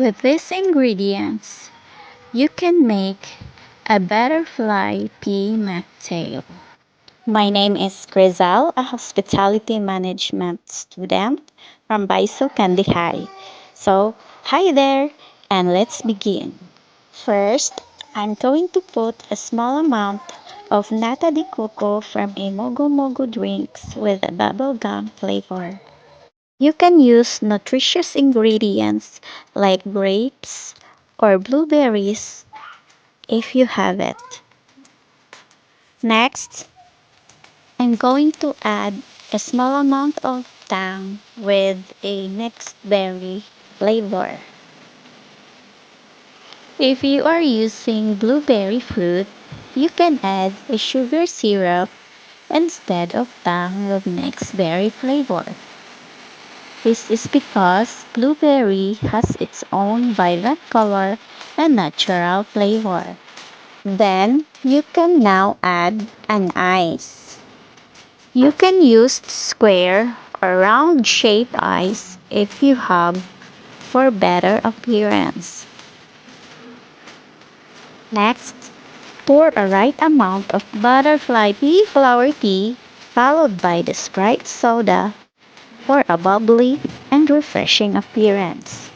With these ingredients, you can make a butterfly pea mocktail. My name is Grizal, a hospitality management student from Baiso Candy High. So, hi there, and let's begin. First, I'm going to put a small amount of nata de coco from a Mogo Mogo drinks with a bubblegum flavor. You can use nutritious ingredients like grapes or blueberries if you have it. Next, I'm going to add a small amount of tang with a mixed berry flavor. If you are using blueberry fruit, you can add a sugar syrup instead of tang with mixed berry flavor. This is because blueberry has its own vibrant color and natural flavor. Then you can now add an ice. You can use square or round shaped ice if you have for better appearance. Next, pour a right amount of butterfly pea flower tea followed by the Sprite soda for a bubbly and refreshing appearance.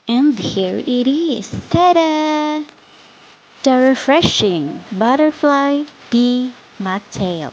And here it is. Ta-da! The refreshing butterfly pea mocktail.